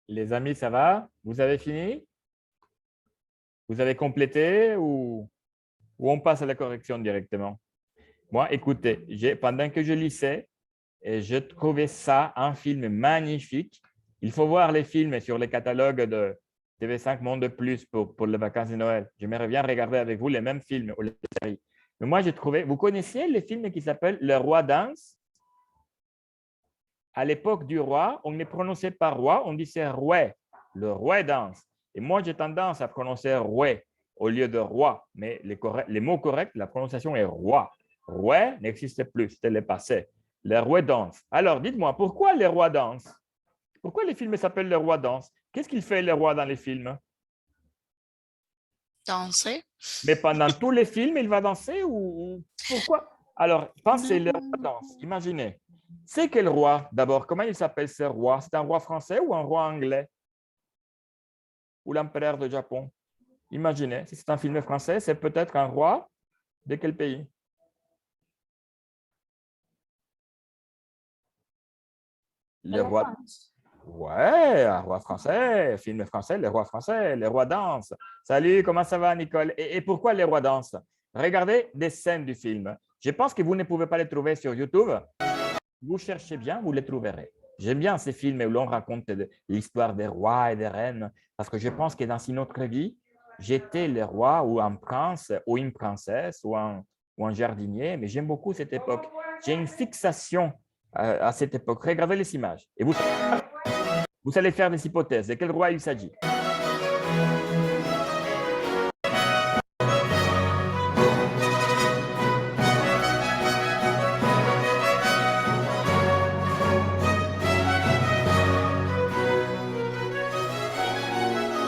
Les amis, ça va? Vous avez fini? Vous avez complété ou on passe à la correction directement? Moi, écoutez, pendant que je lisais, et je trouvais ça un film magnifique. Il faut voir les films sur les catalogues de TV5 Monde Plus pour les vacances de Noël. J'aimerais bien regarder avec vous les mêmes films ou les séries. Mais moi, j'ai trouvé, vous connaissiez les films qui s'appellent Le Roi danse? À l'époque du roi, on ne prononçait pas roi, on disait roi. Le roi danse. Et moi, j'ai tendance à prononcer roi au lieu de roi. Mais les mots corrects, la prononciation est roi. Roi n'existe plus, c'était le passé. Les rois dansent. Alors, dites-moi, pourquoi les rois dansent? Pourquoi les films s'appellent Le Roi danse? Qu'est-ce qu'il fait le roi dans les films? Danser? Mais pendant tous les films, il va danser ou pourquoi? Alors, pensez, le roi Non. danse. Imaginez. C'est quel roi d'abord? Comment il s'appelle ce roi? C'est un roi français ou un roi anglais? Ou l'empereur de Japon? Imaginez, si c'est un film français, c'est peut-être un roi de quel pays? De Le la roi. France. Ouais, un roi français, film français, les rois dansent. Salut, comment ça va, Nicole? Et pourquoi les rois dansent? Regardez des scènes du film. Je pense que vous ne pouvez pas les trouver sur YouTube. Vous cherchez bien, vous les trouverez. J'aime bien ces films où l'on raconte l'histoire des rois et des reines, parce que je pense que dans une autre vie, j'étais le roi ou un prince ou une princesse ou un jardinier, mais j'aime beaucoup cette époque. J'ai une fixation à cette époque. Regardez les images. Et vous allez faire des hypothèses. De quel roi il s'agit?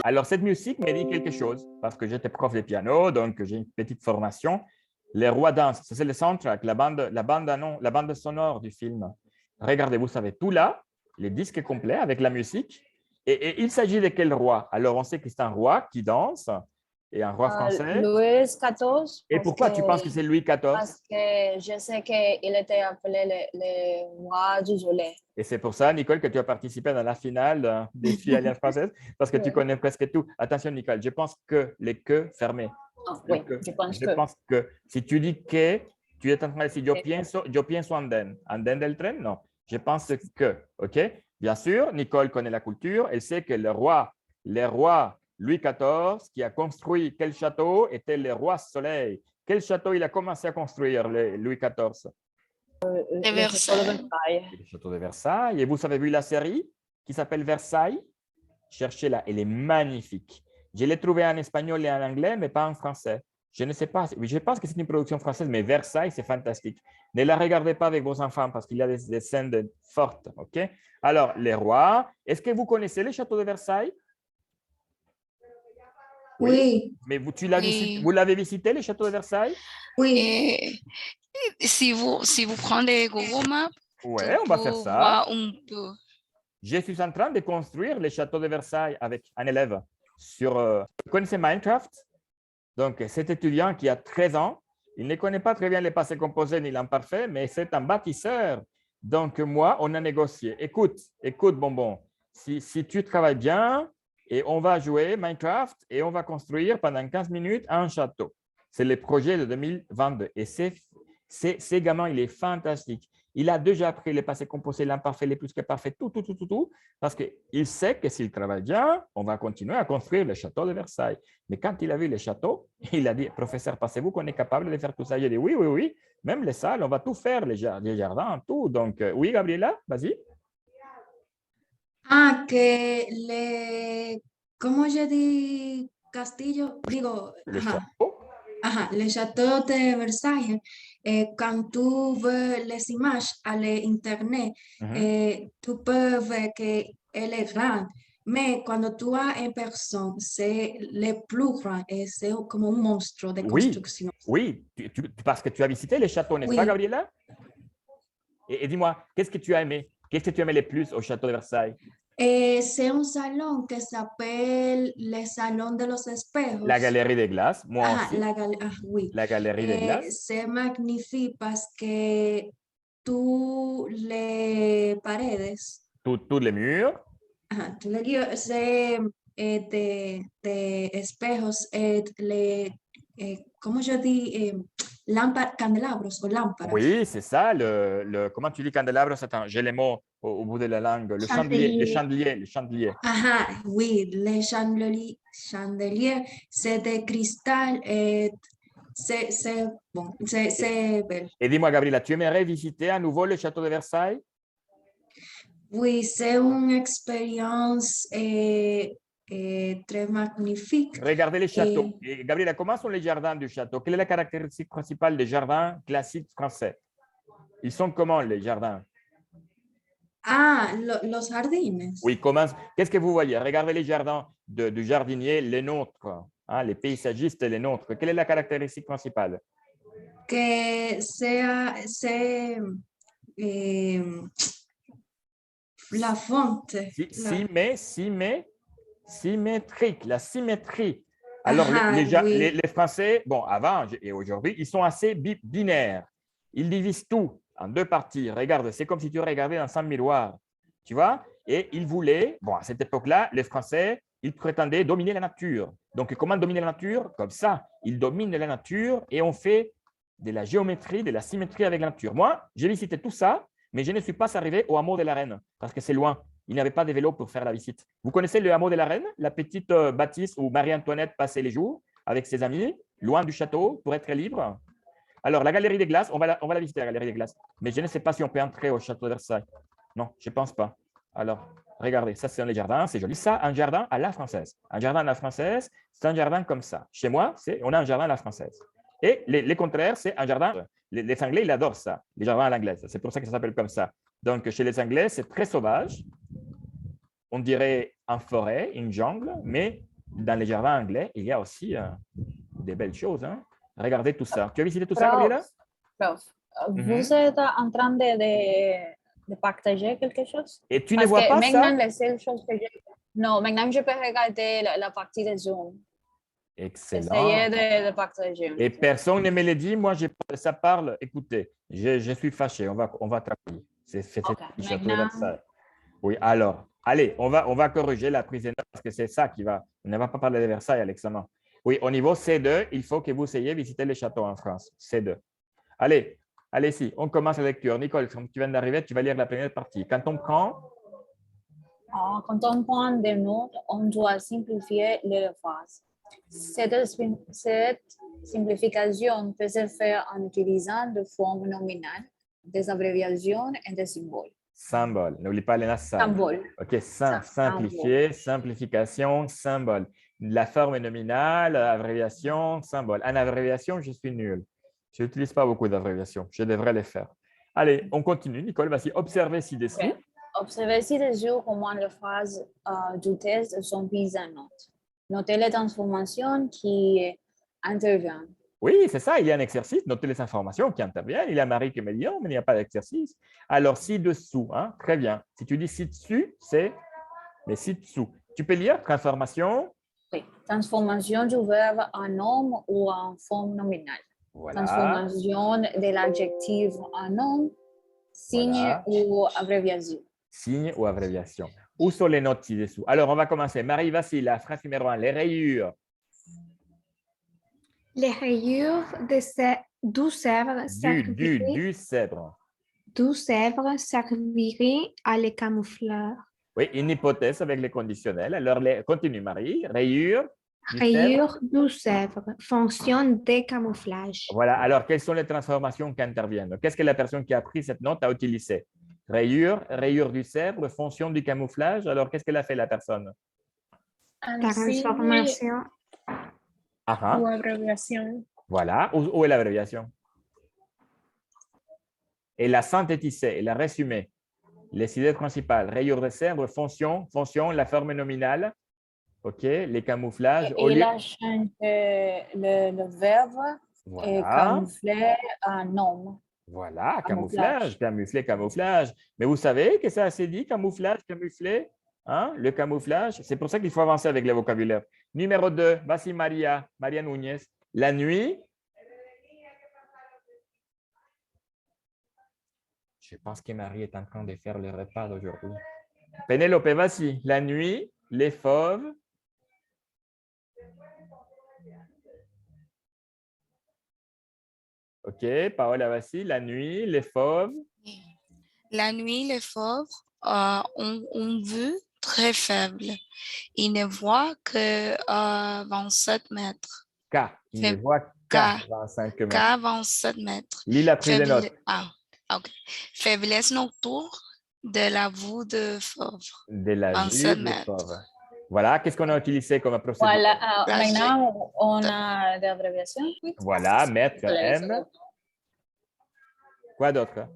Alors, cette musique me dit quelque chose parce que j'étais prof de piano, donc j'ai une petite formation. Les rois dansent, c'est le soundtrack, la bande sonore du film. Regardez, vous savez tout là, les disques complets avec la musique. Et il s'agit de quel roi? Alors, on sait que c'est un roi qui danse et un roi français. Louis XIV, Et pourquoi tu penses que c'est Louis XIV? parce que je sais qu'il était appelé le roi du soleil. Et c'est pour ça, Nicole, que tu as participé dans la finale des filles Alliance française, parce que tu Oui. connais presque tout. Attention, Nicole, je pense que les que fermés. Ah, Le oui, que. je pense Je que. pense que si tu dis que, tu es en train de dire yo pienso anden. Anden del tren? Non. Je pense que. OK? Bien sûr, Nicole connaît la culture. Elle sait que le roi Louis XIV, qui a construit quel château, était le roi Soleil. Quel château il a commencé à construire, Louis XIV? De Le Versailles. château de Versailles. Et vous avez vu la série qui s'appelle Versailles? Cherchez-la, elle est magnifique. Je l'ai trouvée en espagnol et en anglais, mais pas en français. Je ne sais pas, je pense que c'est une production française, mais Versailles, c'est fantastique. Ne la regardez pas avec vos enfants parce qu'il y a des scènes fortes. OK? Alors, les rois, est-ce que vous connaissez le château de Versailles? Oui. Oui, Mais Oui. vous l'avez visité, le château de Versailles? oui. Et si vous prenez Google Maps, tu Ouais, on va faire peux ça. voir un peu. Je suis en train de construire le château de Versailles avec un élève vous connaissez Minecraft? Donc, cet étudiant qui a 13 ans, il ne connaît pas très bien les passés composés ni l'imparfait, mais c'est un bâtisseur. Donc, moi, on a négocié. Écoute, bonbon, si tu travailles bien, et on va jouer Minecraft et on va construire pendant 15 minutes un château. C'est le projet de 2022. Et c'est gamin, il est fantastique. Il a déjà appris les passés composés, l'imparfait, les plus que parfaits, tout, parce qu'il sait que s'il travaille bien, on va continuer à construire le château de Versailles. Mais quand il a vu le château, il a dit, professeur, pensez-vous qu'on est capable de faire tout ça? Il a dit, oui, même les salles, on va tout faire, les jardins, tout. Donc, oui, Gabriela, vas-y. Ah, que le, ¿cómo yo di castillo? Digo, Le château. le château de Versailles. Quand tu veux les images à l'internet, Mhm. tu peux voir que elle est grande. Mais cuando tú vas en personne, c'est le plus grand et c'est como un monstruo de Oui, construcción. oui, parce que tu as visité les châteaux, n'est-ce pas, Oui, Gabriela? Et dis-moi, qu'est-ce que tu as aimé? Qu'est-ce que tu aimais le plus au château de Versailles? c'est un salon que s'appelle le Salon de los La Espejos. galerie des glaces, moi aussi, Oui. la galerie des glaces. C'est magnifique parce que tous les paredes Tous les murs. Ajá, tous les lieux, c'est de espejos, ¿cómo yo di? Candelabros o lámparas. Oui, c'est ça. Comment tu dis candelabros? Attends, j'ai les mots au bout de la langue. Le chandelier, le Chandelier. chandelier, le chandelier. Ajá, oui, les chandeliers, c'est de cristal, bon, c'est belle. Et dis-moi, Gabriela, tu aimerais visiter à nouveau le château de Versailles? Oui, c'est une expérience très magnifique. Regardez les Et, châteaux. Et Gabriela, comment sont les jardins du château? Quelle est la caractéristique principale des jardins classiques français? Ils sont comment, les jardins? los jardines, Oui, comment? Qu'est-ce que vous voyez? Regardez les jardins du jardinier, les nôtres, hein, les paysagistes, les nôtres. Quelle est la caractéristique principale? que c'est eh, la fonte, Symétrique, la symétrie. Alors, ajá, oui, les Français, bon, avant et aujourd'hui, ils sont assez binaires. Ils divisent tout en deux parties. Regarde, c'est comme si tu regardais dans un miroir. Tu vois? Et ils voulaient, bon, à cette époque-là, les Français, ils prétendaient dominer la nature. Donc, comment dominer la nature? Comme ça, ils dominent la nature et on fait de la géométrie, de la symétrie avec la nature. Moi, j'ai visité tout ça, mais je ne suis pas arrivé au hameau de la Reine parce que c'est loin. Il n'y avait pas de vélo pour faire la visite. Vous connaissez le hameau de la Reine, la petite bâtisse où Marie-Antoinette passait les jours avec ses amis, loin du château, pour être libre? Alors, la galerie des glaces, on va la visiter, la galerie des glaces. Mais je ne sais pas si on peut entrer au château de Versailles. Non, je ne pense pas. Alors, regardez, ça, c'est un jardin, c'est joli. Ça, un jardin à la française. Un jardin à la française, c'est un jardin comme ça. Chez moi, on a un jardin à la française. Et les contraires, c'est un jardin. Les Anglais, ils adorent ça, les jardins à l'anglaise. C'est pour ça que ça s'appelle comme ça. Donc, chez les Anglais, c'est très sauvage. On dirait en forêt, une jungle, mais dans les jardins anglais, il y a aussi des belles choses. Hein. Regardez tout ça. Tu as visité tout ça, Prof, Gabriela? prof, Mhm. vous êtes en train de partager quelque chose? Et tu ne Parce vois que pas maintenant, ça? la seule chose que je... Non, maintenant, je peux regarder la partie de Zoom. Essayez Excellent. de partager. Et personne ne me l'a dit. Moi, ça parle. Écoutez, je suis fâché. On va travailler. C'est OK, le château de maintenant, Versailles. Oui, alors, allez, on va corriger la prise de notes parce que c'est ça qui va. On ne va pas parler de Versailles à l'examen. Oui, au niveau C2, il faut que vous ayez visité les châteaux en France. C2. Allez, allez-y, on commence la lecture. Nicole, comme tu viens d'arriver, tu vas lire la première partie. Quand on prend, quand on prend des notes, on doit simplifier les phrases. Cette simplification peut se faire en utilisant des formes nominales, des abréviations et des symboles. symbole. N'oublie pas les nasales. Symbole. OK, Symbole. simplifier, simplification, symbole. La forme nominale, abréviation, symbole. En abréviation, je suis nul. Je n'utilise pas beaucoup d'abréviations. Je devrais les faire. Allez, on continue. Nicole, vas-y, observez ci-dessous. Okay. Observez ci-dessous comment les phrases du test sont prises en note. Notez les transformations qui interviennent. Oui, c'est ça, il y a un exercice. Notez les informations qui interviennent. Il y a Marie qui me dit, oh, mais il n'y a pas d'exercice. Alors, ci-dessous, hein, très bien. Si tu dis ci-dessus, c'est mais ci-dessous. Tu peux lire transformation. Oui. Transformation du verbe en nom ou en forme nominale. Voilà. Transformation de l'adjectif en nom, signe Voilà. ou abréviation. Signe ou abréviation. Où sont les notes ci-dessous? Alors, on va commencer. Marie, voici la phrase numéro 1. Les rayures. Les rayures du Sèvres serviraient à les camoufler. Oui, une hypothèse avec les conditionnels. Alors, continue, Marie. Rayures. Rayures du Sèvres, fonction de camouflage. Voilà. Alors, quelles sont les transformations qui interviennent? Qu'est-ce que la personne qui a pris cette note a utilisé? Rayure du Sèvres, fonction du camouflage. Alors, qu'est-ce qu'elle a fait, la personne? Transformation. Ou abréviation. Voilà. Où est l'abréviation? Elle a synthétisé, elle a résumé les idées principales. Rayure de Sèvres, fonction, la forme nominale. OK, les camouflages. Et il a changé le verbe et camoufler en nom. Voilà, camouflage. Mais vous savez que ça s'est dit, camouflage, camoufler, hein? Le camouflage. C'est pour ça qu'il faut avancer avec le vocabulaire. Numéro 2, vas-y Maria Núñez. La nuit. Je pense que Marie est en train de faire le repas d'aujourd'hui. Pénélope, vas-y. La nuit, les fauves. OK, Paola, vas-y. La nuit, les fauves. La nuit, les fauves ont une vue très faible. Ils ne voient que 27 mètres. K. Il ne Faible. voit qu'à K. 25 mètres. Qu'à 27 mètres. Lis la prise de notes. OK. Faiblesse nocturne de la vue de fauve. De la 27 vue des mètres. fauves. Voilà, qu'est-ce qu'on a utilisé comme procédure? Voilà, Là, maintenant, on a des abréviations. Voilà, mettre M. Quoi d'autre?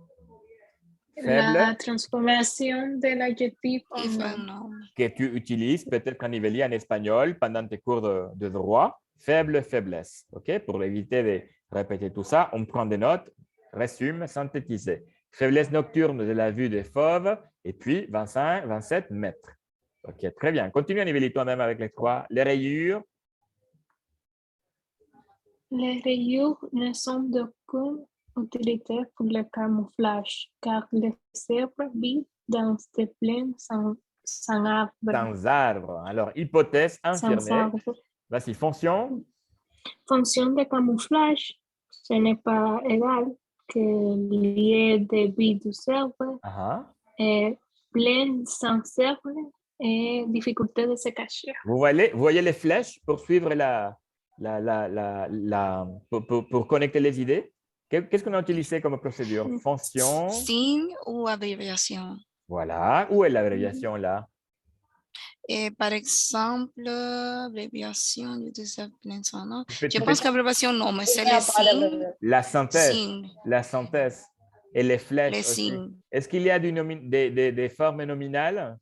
Faible, La transformación del adjetivo Il en faut nom. un nom. que tu utilises peut-être quand il lit en espagnol pendant tes cours de droit. Faible, faiblesse. OK? Pour éviter de répéter tout ça, on prend des notes, résume, synthétiser. Faiblesse nocturne de la vue des fauves et puis 25, 27 mètres. OK, très bien. Continue à niveler toi-même avec les trois. Les rayures, Les rayures ne sont d'aucune utilité pour le camouflage, car les zèbres vivent dans des plaines sans arbres. sans arbre. Alors, hypothèse Sans infirmée. arbres. Vas-y, fonction. Fonction de camouflage, ce n'est pas égal que lieu de vie du zèbre Ah, est pleine sans zèbre et difficulté de se cacher. vous voyez les flèches pour suivre pour connecter les idées? Qu'est-ce qu'on a utilisé comme procédure? Fonction. Signe ou abréviation. Voilà. Où est l'abréviation là? Et par exemple, abréviation du discipline sonore. Tu peux- Je tu pense peux- qu'abréviation, non, mais c'est Il n'y a les pas signes. d'abréviation. La synthèse. Signes. La synthèse. Et les flèches Les aussi. signes. Est-ce qu'il y a des formes nominales?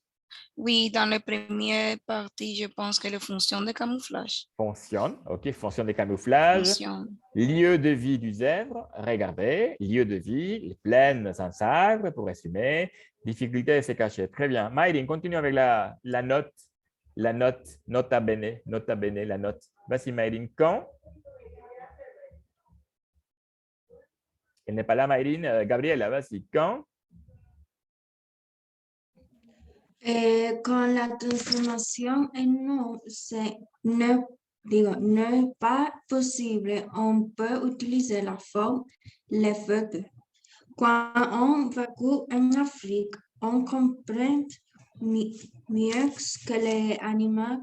Oui, dans la première partie, je pense que les fonctions de camouflage. Fonction. OK. Fonction de camouflage. Fonction. Lieu de vie du zèbre, regardez, lieu de vie, les plaines sans arbre, pour résumer, difficulté de se cacher. Très bien. Mayrin, continue avec la note, nota bene, la note. Vas-y, Mayrin, quand? Elle n'est pas là, Mayrin. Gabriela, vas-y, quand? Con la transformación en no, no es pas possible, on peut utiliser la forme les feuilles. Quand on vécut en Afrique, on comprend mieux que les animaux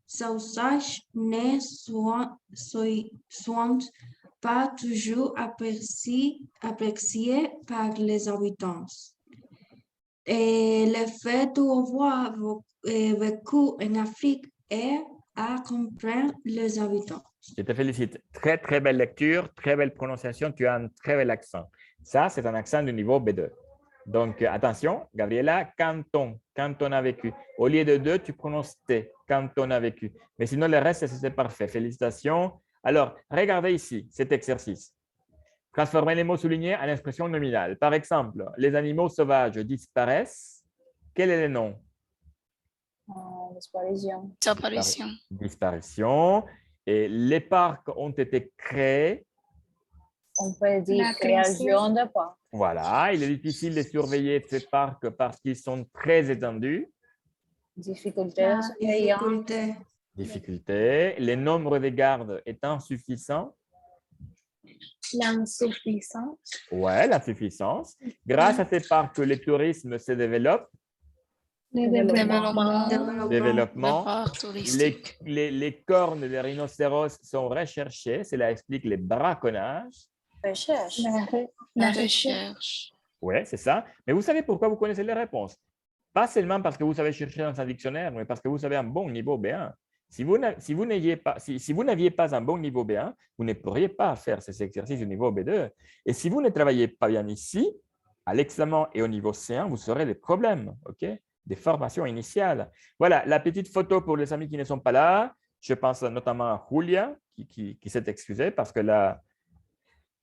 sauvages ne sont pas toujours appréciés par les habitants. Le fait d'avoir vécu en Afrique est à comprendre les habitants. Je te félicite. Très, très belle lecture, très belle prononciation. Tu as un très bel accent. Ça, c'est un accent du niveau B2. Donc, attention, Gabriela, quand on a vécu. Au lieu de deux, tu prononces T, quand on a vécu. Mais sinon, le reste, c'est parfait. Félicitations. Alors, regardez ici cet exercice. Transformer les mots soulignés en expression nominale. Par exemple, les animaux sauvages disparaissent. Quel est le nom? Disparition. Disparition. Disparition. Et les parcs ont été créés. On peut dire La création de parcs. Voilà, il est difficile de surveiller ces parcs parce qu'ils sont très étendus. Difficulté. La difficulté. Difficulté. Le nombre de gardes est insuffisant. L'insuffisance. Ouais, l'insuffisance. Grâce à ces parcs, le tourisme se développe. Le Développement. Développement. Le parc touristique. Les cornes des rhinocéros sont recherchées. Cela explique les braconnages. Recherche. La recherche. Oui, c'est ça. Mais vous savez pourquoi vous connaissez les réponses? Pas seulement parce que vous savez chercher dans un dictionnaire, mais parce que vous avez un bon niveau B1. Si vous n'aviez pas un bon niveau B1, vous ne pourriez pas faire ces exercices au niveau B2. Et si vous ne travaillez pas bien ici, à l'examen et au niveau C1, vous aurez des problèmes, ok? Des formations initiales. Voilà, la petite photo pour les amis qui ne sont pas là. Je pense notamment à Julia, qui s'est excusée parce que là,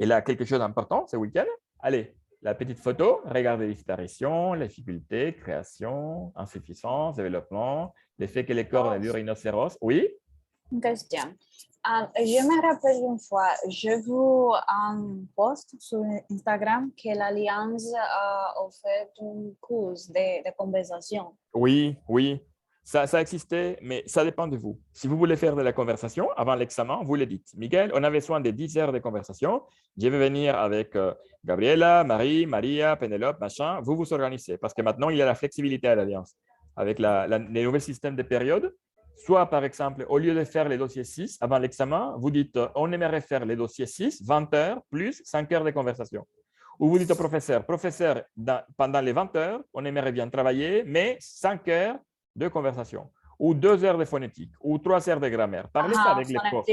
elle a quelque chose d'important ce week-end. Allez, la petite photo, regardez disparition, les difficultés, création, insuffisance, développement, l'effet que les cornes du rhinocéros. Oui? Une question. Je me rappelle une fois, je vu un post sur Instagram que l'Alliance a offert un cours de conversation. Oui, oui, ça existait, mais ça dépend de vous. Si vous voulez faire de la conversation avant l'examen, vous le dites. Miguel, on avait besoin de 10 heures de conversation. Je vais venir avec Gabriela, Marie, Maria, Pénélope, machin. Vous vous organisez parce que maintenant, il y a la flexibilité à l'Alliance. Avec les nouveaux systèmes de période, soit par exemple, au lieu de faire les dossiers 6 avant l'examen, vous dites on aimerait faire les dossiers 6, 20 heures plus 5 heures de conversation. Ou vous dites au professeur, pendant les 20 heures, on aimerait bien travailler, mais 5 heures de conversation, ou 2 heures de phonétique, ou 3 heures de grammaire. Parlez ça avec les profs.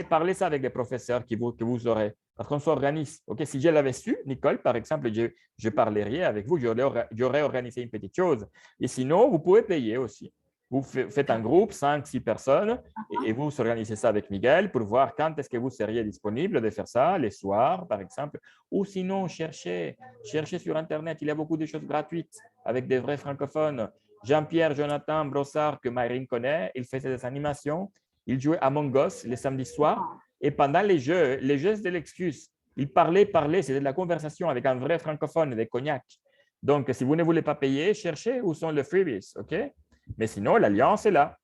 Parlez ça avec les professeurs que vous aurez, parce qu'on s'organise. Okay? Si je l'avais su, Nicole, par exemple, je parlerais avec vous, j'aurais organisé une petite chose. Et sinon, vous pouvez payer aussi. Vous faites un groupe, 5-6 personnes, et vous organisez ça avec Miguel pour voir quand est-ce que vous seriez disponible de faire ça, les soirs, par exemple. Ou sinon, cherchez sur Internet. Il y a beaucoup de choses gratuites avec des vrais francophones. Jean-Pierre Jonathan Brossard, que Marine connaît, il faisait des animations. Il jouait Among Us les samedis soirs. Et pendant les jeux de l'excuse, il parlait, c'était de la conversation avec un vrai francophone, des cognac. Donc, si vous ne voulez pas payer, cherchez où sont les freebies, OK? Mais sinon, l'Alliance est là.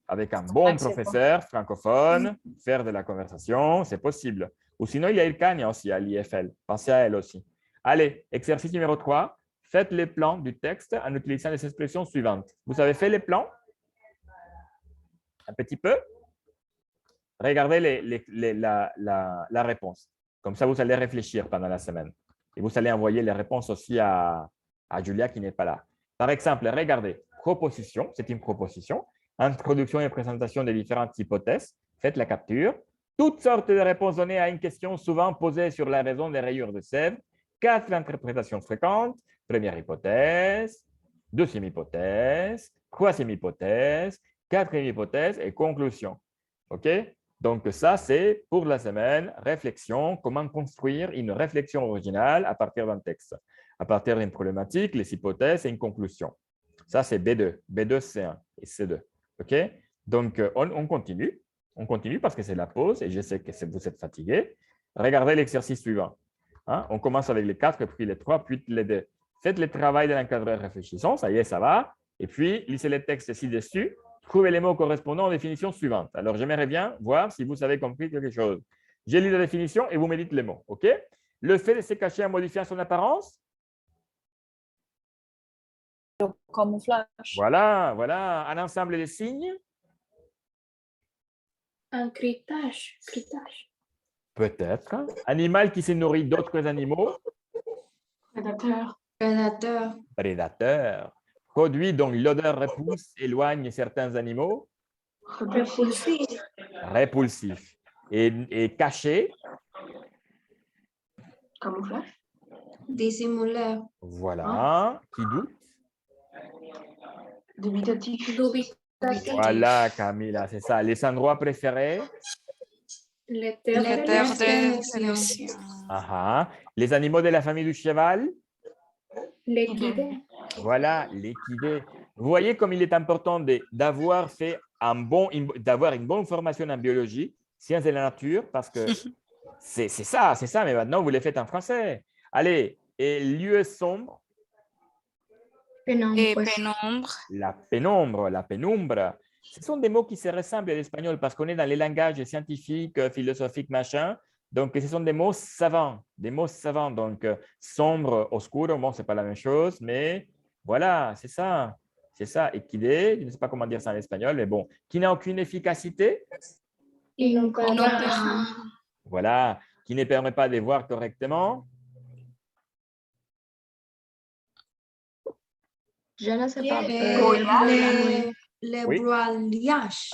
Avec un bon professeur francophone, faire de la conversation, c'est possible. Ou sinon, il y a Ilkania aussi à l'IFL. Pensez à elle aussi. Allez, exercice numéro 3. Faites les plans du texte en utilisant les expressions suivantes. Vous avez fait les plans? Un petit peu? Regardez la réponse. Comme ça, vous allez réfléchir pendant la semaine. Et vous allez envoyer les réponses aussi à Julia qui n'est pas là. Par exemple, regardez. Proposition, c'est une proposition. Introduction et présentation des différentes hypothèses. Faites la capture. Toutes sortes de réponses données à une question souvent posée sur la raison des rayures de sève. 4 interprétations fréquentes. Première hypothèse, deuxième hypothèse, troisième hypothèse, quatrième hypothèse et conclusion. OK? Donc, ça, c'est pour la semaine, réflexion, comment construire une réflexion originale à partir d'un texte, à partir d'une problématique, les hypothèses et une conclusion. Ça, c'est B2, B2, C1 et C2. OK? Donc, on continue. On continue parce que c'est la pause et je sais que vous êtes fatigué. Regardez l'exercice suivant. Hein? On commence avec les 4, puis les 3, puis les 2. Faites le travail de l'encadreur réfléchissant. Ça y est, ça va. Et puis, lisez les textes ci-dessus. Trouvez les mots correspondants aux définitions suivantes. Alors, j'aimerais bien voir si vous avez compris quelque chose. J'ai lu la définition et vous me dites les mots. OK? Le fait de se cacher en modifiant son apparence. Camouflage. Voilà. Un ensemble de signes. Un cryptage. Peut-être. Animal qui se nourrit d'autres animaux. Prédateur. Produit dont l'odeur repousse, éloigne certains animaux. Répulsif. Et caché. Camouflage. Dissimulaire. Voilà. Qui doute. Dubitatif. Voilà, Camilla, c'est ça. Les endroits préférés. Les terres de sélection. Les animaux de la famille du cheval. L'équidé. Voilà, l'équidé. Vous voyez comme il est important d'avoir une bonne formation en biologie, sciences de la nature, parce que c'est ça, mais maintenant vous les faites en français. Allez, et lieu sombre. Et pénombre. La pénombre. Ce sont des mots qui se ressemblent à l'espagnol parce qu'on est dans les langages scientifiques, philosophiques, machin. Donc, ce sont des mots savants. Donc, sombre, oscuro, bon, ce n'est pas la même chose, mais voilà, c'est ça. C'est ça. Équidé, je ne sais pas comment dire ça en espagnol, mais bon, qui n'a aucune efficacité. Inopérant. Voilà, qui ne permet pas de voir correctement. Je ne sais pas. Les Oui. brouillages.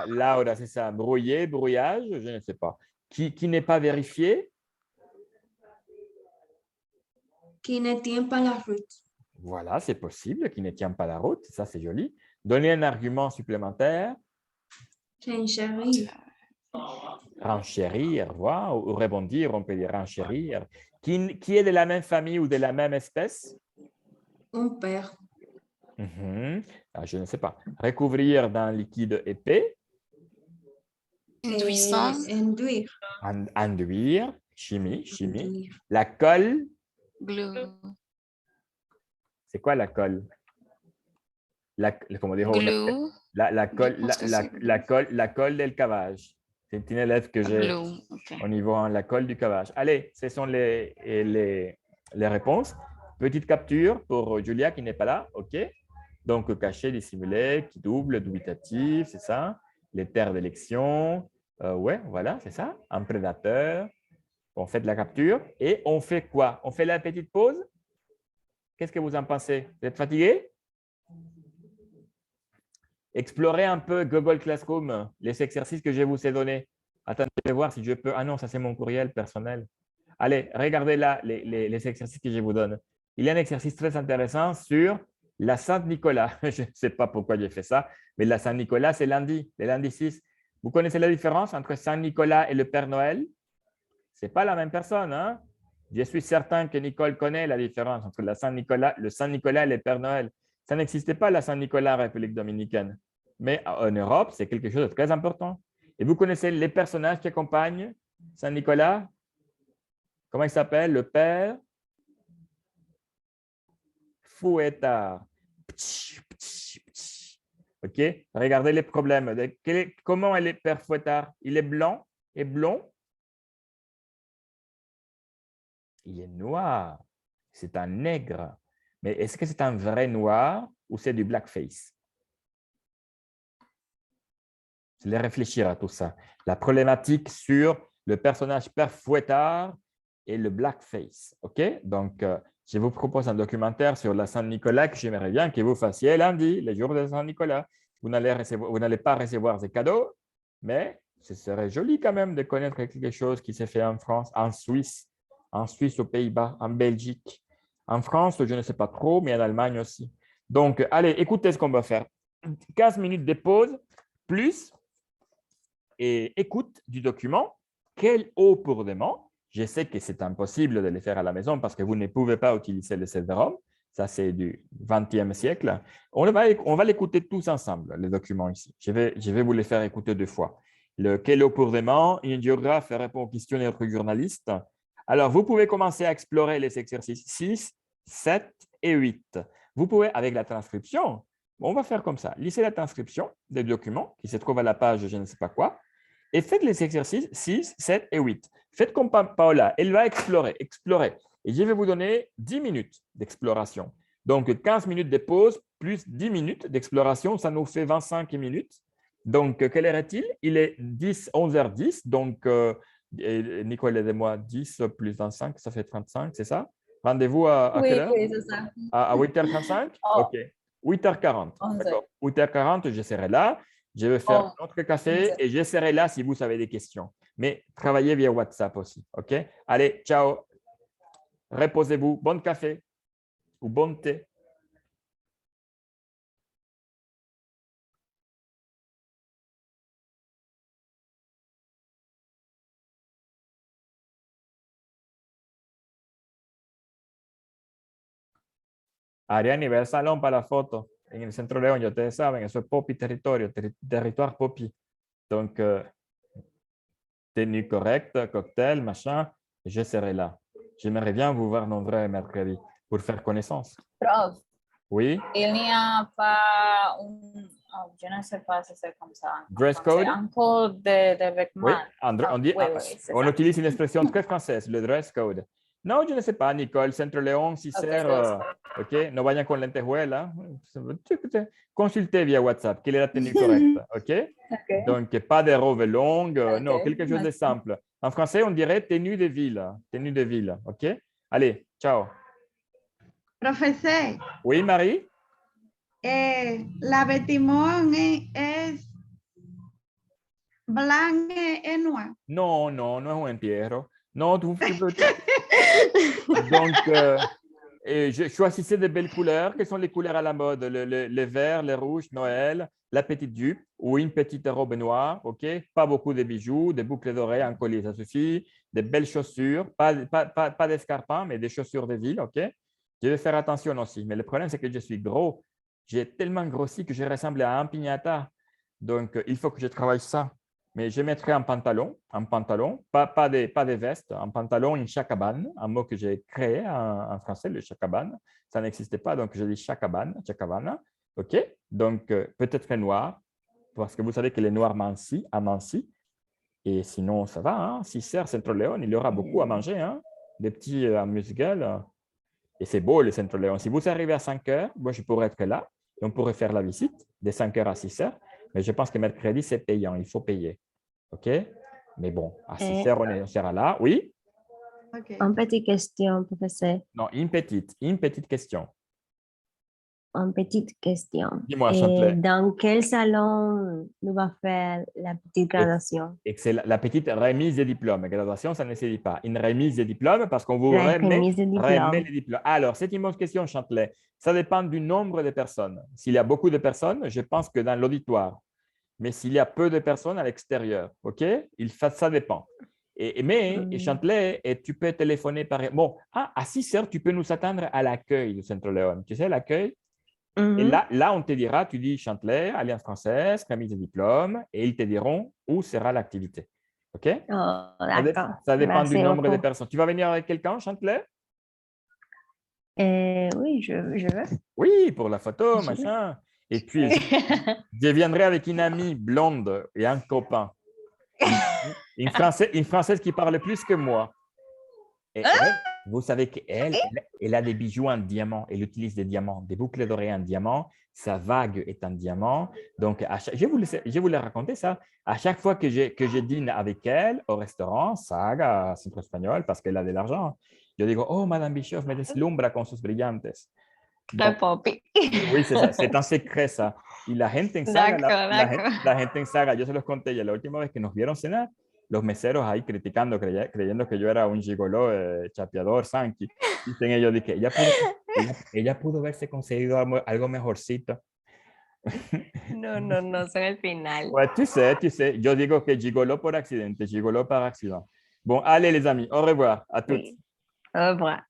Laura, c'est ça. Brouillage, je ne sais pas. Qui n'est pas vérifié. Qui ne tient pas la route. Voilà, c'est possible, qui ne tient pas la route. Ça, c'est joli. Donner un argument supplémentaire. Renchérir, voilà, ou rebondir, on peut dire renchérir. Qui est de la même famille ou de la même espèce. Un père. Je ne sais pas. Recouvrir d'un liquide épais. Induisant. Induire. Enduire, chimie. Induire. La colle, Glue. c'est quoi la colle? Comment dire? Glue. La colle, Je pense que c'est la colle del cavage. C'est une élève que j'ai Glue. Ok. au niveau 1, la colle du cavage. Allez, ce sont les réponses. Petite capture pour Julia qui n'est pas là. OK. Donc, caché, dissimulé, qui double, dubitatif, c'est ça. Les terres d'élection. Ouais, voilà, c'est ça. Un prédateur. On fait de la capture. Et on fait quoi? On fait la petite pause? Qu'est-ce que vous en pensez? Vous êtes fatigué? Explorez un peu Google Classroom, les exercices que je vous ai donnés. Attendez, je vais voir si je peux. Ah non, ça c'est mon courriel personnel. Allez, regardez là les exercices que je vous donne. Il y a un exercice très intéressant sur la Saint-Nicolas. Je ne sais pas pourquoi j'ai fait ça, mais la Saint-Nicolas, c'est lundi, le lundi 6. Vous connaissez la différence entre Saint-Nicolas et le Père Noël? Ce n'est pas la même personne. Hein? Je suis certain que Nicole connaît la différence entre le Saint-Nicolas et le Père Noël. Ça n'existait pas la Saint-Nicolas en République dominicaine. Mais en Europe, c'est quelque chose de très important. Et vous connaissez les personnages qui accompagnent Saint-Nicolas? Comment il s'appelle? Le Père Fouettard. OK? Regardez les problèmes. Comment est le Père Fouettard? Il est blanc et blond? Il est noir. C'est un nègre. Mais est-ce que c'est un vrai noir ou c'est du blackface? Je vais réfléchir à tout ça. La problématique sur le personnage Père Fouettard et le blackface. OK? Donc, je vous propose un documentaire sur la Saint-Nicolas que j'aimerais bien que vous fassiez lundi, le jour de Saint-Nicolas. Vous n'allez pas recevoir des cadeaux, mais ce serait joli quand même de connaître quelque chose qui s'est fait en France, en Suisse, aux Pays-Bas, en Belgique. En France, je ne sais pas trop, mais en Allemagne aussi. Donc, allez, écoutez ce qu'on va faire. 15 minutes de pause, plus et écoute du document. Quelle opposement? Je sais que c'est impossible de le faire à la maison parce que vous ne pouvez pas utiliser le CD-ROM. Ça, c'est du XXe siècle. On va l'écouter tous ensemble, les documents ici. Je vais vous les faire écouter 2 fois. Quel opposement? Un géographe répond aux questions de notre journaliste. Alors, vous pouvez commencer à explorer les exercices 6, 7 et 8. Vous pouvez, avec la transcription, on va faire comme ça. Lisez la transcription des documents qui se trouve à la page je ne sais pas quoi et faites les exercices 6, 7 et 8. Faites comme Paola. Elle va explorer. Et je vais vous donner 10 minutes d'exploration. Donc, 15 minutes de pause plus 10 minutes d'exploration, ça nous fait 25 minutes. Donc, quelle heure est-il? Il est 11h10. Donc, Nicole, aidez-moi, 10 plus 25, ça fait 35, c'est ça? Rendez-vous à quelle heure? Oui, c'est ça. À 8h35? Oh. OK. 8h40. 11. D'accord. 8h40, je serai là. Je vais faire Oh. notre café et je serai là si vous avez des questions. Mais travaillez via WhatsApp aussi. OK? Allez, ciao. Reposez-vous. Bon café ou bon thé. Ariani, ve al salón para la foto. En el Centro León, ya ustedes saben, eso es Popi territorio, territoire Popi. Donc, tenue correcte, cocktail, machin, je serai là. J'aimerais bien vous voir nombreux mercredi pour faire connaissance. Prof, Oui? il n'y a pas je ne sais pas si c'est comme ça. Dress code? Un code de vêtements. Oui, on ça. utilise une expression très française, le dress code. Non, je ne sais pas, Nicole, Centro León, si sert, ok, no vayan con lentejuela. Consultez via WhatsApp quelle est la tenue correcte, ok? Ok. Donc, pas de robe longue, non, Ok, quelque chose de merci. simple. En français, on dirait tenue de ville, ok? Allez, ciao. Profesor, Oui, Marie? la vêtement es blanc et noir. Non, no es un entierro. Non, donc, choisissez de belles couleurs. Quelles sont les couleurs à la mode? Le vert, le rouge, Noël, la petite jupe ou une petite robe noire, ok? Pas beaucoup de bijoux, des boucles d'oreilles, un collier, ça suffit. Des belles chaussures, pas d'escarpins, mais des chaussures de ville, ok? Je vais faire attention aussi. Mais le problème, c'est que je suis gros. J'ai tellement grossi que je ressemble à un piñata. Donc, il faut que je travaille ça. mais je mettrai un pantalon, pas des vestes, un pantalon, une chacabane, un mot que j'ai créé en français, le chacabane. Ça n'existait pas, donc je dis chacabane. OK? Donc, peut-être noir, parce que vous savez que les noirs amincit. Et sinon, ça va. Hein? 6 heures, Centro León, il y aura beaucoup à manger. Hein? Des petits amuse-gueules. Et c'est beau, le Centro León. Si vous arrivez à 5 heures, moi, je pourrais être là. Et on pourrait faire la visite de 5 heures à 6 heures. Mais je pense que mercredi, c'est payant. Il faut payer. OK? Mais bon, à 6 heures, on sera là. Oui? Ok. Une petite question, professeur. Non, une petite question. Une petite question. Dis-moi, Chantelet. Dans quel salon nous va faire la petite graduation? Et que c'est la petite remise des diplômes. Graduation, ça ne se dit pas. Une remise des diplômes parce qu'on vous La remet remise des diplômes. les diplômes. Alors, c'est une bonne question, Chantelet. Ça dépend du nombre de personnes. S'il y a beaucoup de personnes, je pense que dans l'auditoire. Mais s'il y a peu de personnes à l'extérieur, OK? Ça dépend. Mais Chantelet, tu peux téléphoner par... Bon, à 6 heures, tu peux nous attendre à l'accueil du Centro León. Tu sais, l'accueil? Et là, on te dira, tu dis Chantelet, Alliance française, remise de diplôme, et ils te diront où sera l'activité. OK? Oh, d'accord. Ça dépend Merci du nombre de beaucoup. personnes. Tu vas venir avec quelqu'un, Chantelet? Oui, je veux. Oui, pour la photo, Je machin. Et puis, je viendrai avec une amie blonde et un copain. Une Française qui parle plus que moi. Et elle, vous savez qu'elle elle a des bijoux en diamant. Elle utilise des diamants, des boucles d'oreilles en diamant. Sa vague est en diamant. Donc, je vais vous le raconter ça. À chaque fois que je dîne avec elle au restaurant, Saga, Centro Espagnol, parce qu'elle a de l'argent, je dis, oh, Madame Bischoff, me deslumbra con sus brillantes. Donc, Poppy. oui, c'est ça. C'est un secret, ça. Y la gente en Saga, la gente en Saga, yo se los conté ya la última vez que nos vieron cenar, los meseros ahí criticando, creyendo que yo era un gigoló, chapeador, sanky. Dicen ellos, dije, ella pudo haberse conseguido algo mejorcito. No, son el final. Ouais, tu sais, yo digo que gigoló por accidente, gigoló par accident. Bon, allez les amis, au revoir à toutes. Oui. Au revoir.